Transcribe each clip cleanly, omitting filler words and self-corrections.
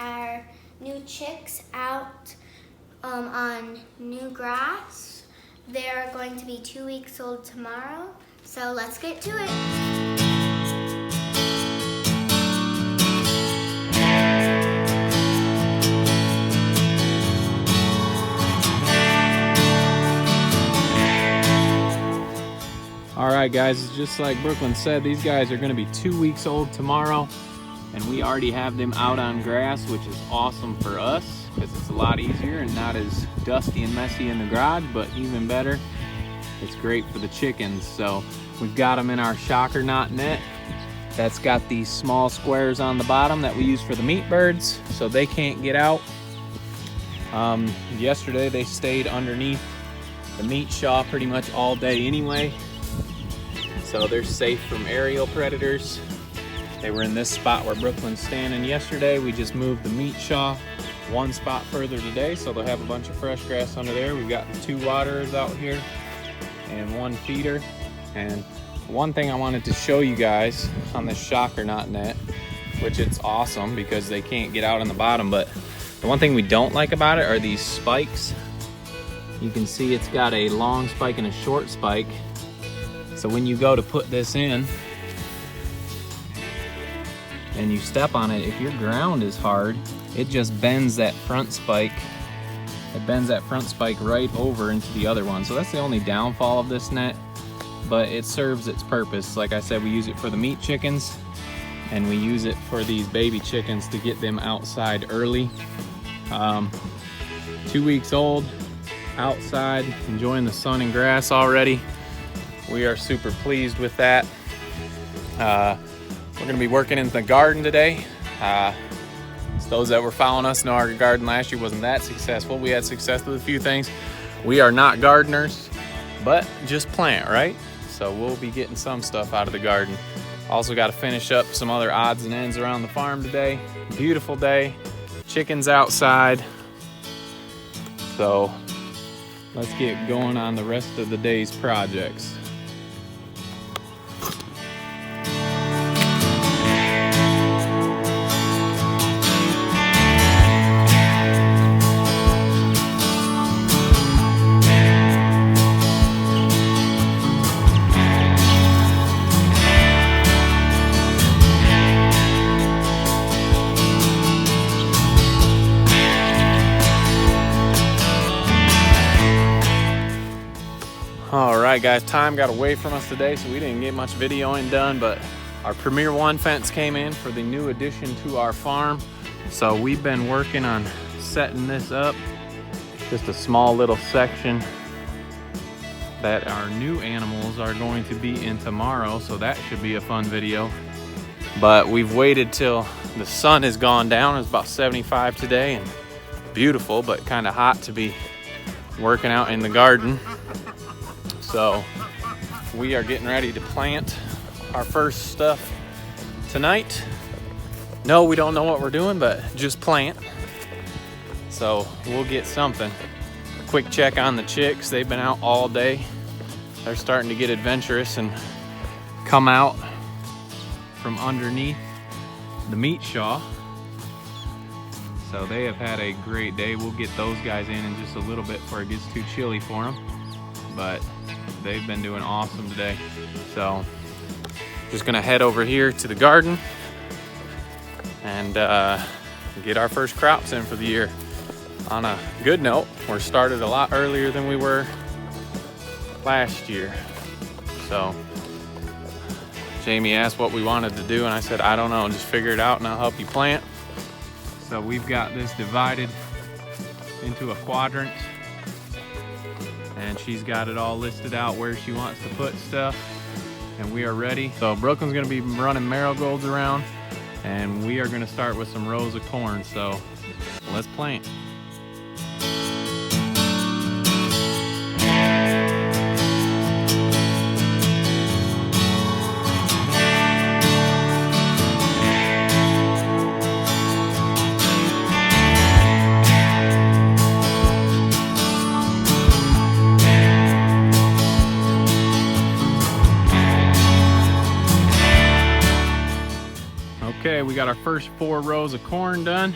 our new chicks out on new grass. They're going to be 2 weeks old tomorrow, so let's get to it. All right, guys, just like Brooklyn said, these guys are going to be 2 weeks old tomorrow, and we already have them out on grass, which is awesome for us because it's a lot easier and not as dusty and messy in the garage, but even better, it's great for the chickens. So we've got them in our shocker knot net that's got these small squares on the bottom that we use for the meat birds so they can't get out. Yesterday they stayed underneath the meat shaw pretty much all day anyway, so they're safe from aerial predators. They were in this spot where Brooklyn's standing yesterday. We just moved the meat shaw one spot further today, so they'll have a bunch of fresh grass under there. We've got 2 waterers out here and 1 feeder. And one thing I wanted to show you guys on this shocker knot net, which it's awesome because they can't get out on the bottom, but the one thing we don't like about it are these spikes. You can see it's got a long spike and a short spike. So when you go to put this in and you step on it, if your ground is hard, it just bends that front spike. It bends that front spike right over into the other one. So that's the only downfall of this net, but it serves its purpose. Like I said, we use it for the meat chickens and we use it for these baby chickens to get them outside early. 2 weeks old, outside, enjoying the sun and grass already. We are super pleased with that. We're gonna be working in the garden today. Those that were following us know our garden last year wasn't that successful. We had success with a few things. We are not gardeners, but just plant, right? So we'll be getting some stuff out of the garden. Also got to finish up some other odds and ends around the farm today. Beautiful day, chickens outside. So let's get going on the rest of the day's projects. All right, guys, time got away from us today, so we didn't get much videoing done, but our Premier 1 fence came in for the new addition to our farm. So we've been working on setting this up. Just a small little section that our new animals are going to be in tomorrow, so that should be a fun video. But we've waited till the sun has gone down. It's about 75 today and beautiful, but kind of hot to be working out in the garden. So we are getting ready to plant our first stuff tonight. No, we don't know what we're doing, but just plant. So we'll get something. Quick check on the chicks. They've been out all day. They're starting to get adventurous and come out from underneath the meat shaw. So they have had a great day. We'll get those guys in just a little bit before it gets too chilly for them. But they've been doing awesome today. So just gonna head over here to the garden and get our first crops in for the year. On a good note, we're started a lot earlier than we were last year. So Jamie asked what we wanted to do and I said, I don't know, just figure it out and I'll help you plant. So we've got this divided into a quadrant, and she's got it all listed out where she wants to put stuff, and we are ready. So Brooklyn's gonna be running marigolds around, and we are gonna start with some rows of corn. So let's plant. Okay, we got our first 4 rows of corn done.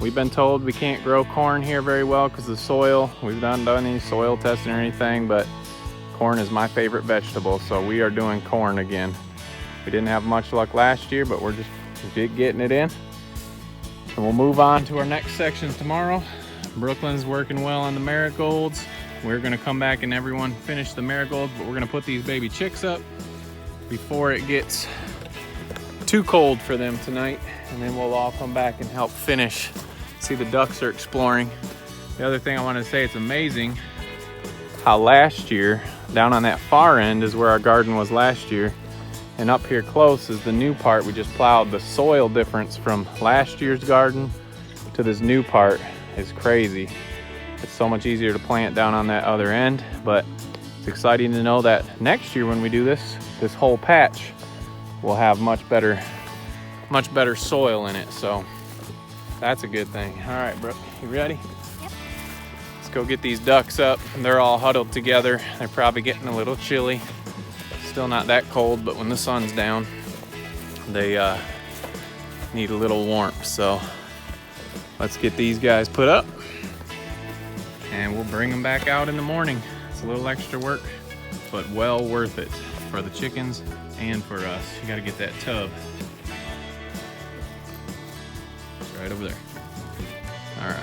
We've been told we can't grow corn here very well because of the soil. We've not done any soil testing or anything, but corn is my favorite vegetable, so we are doing corn again. We didn't have much luck last year, but we're just getting it in. And we'll move on to our next section tomorrow. Brooklyn's working well on the marigolds. We're gonna come back and everyone finish the marigolds, but we're gonna put these baby chicks up before it gets too cold for them tonight. And then we'll all come back and help finish. See, the ducks are exploring. The other thing I wanted to say, it's amazing how last year, down on that far end is where our garden was last year, and up here close is the new part we just plowed. The soil difference from last year's garden to this new part is crazy. It's so much easier to plant down on that other end, but it's exciting to know that next year when we do this whole patch will have much better soil in it. So that's a good thing. All right, Brooke, you ready? Yep. Let's go get these ducks up. They're all huddled together. They're probably getting a little chilly. Still not that cold, but when the sun's down, they need a little warmth. So let's get these guys put up and we'll bring them back out in the morning. It's a little extra work, but well worth it for the chickens and for us. You gotta get that tub. Right over there. All right.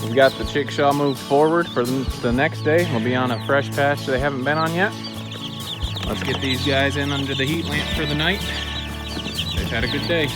We got the chickshaw moved forward for the next day. We'll be on a fresh pasture they haven't been on yet. Let's get these guys in under the heat lamp for the night. They've had a good day.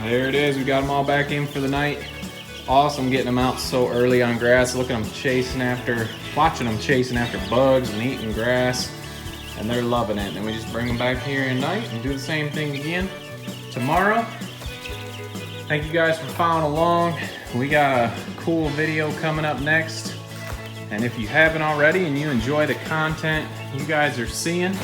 There it is. We got them all back in for the night. Awesome getting them out so early on grass. Look at them watching them chasing after bugs and eating grass, and they're loving it. And we just bring them back here at night and do the same thing again tomorrow. Thank you guys for following along. We got a cool video coming up next. And if you haven't already and you enjoy the content you guys are seeing,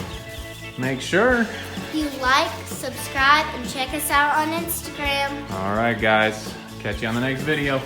make sure you like, subscribe, and check us out on Instagram. All right, guys. Catch you on the next video.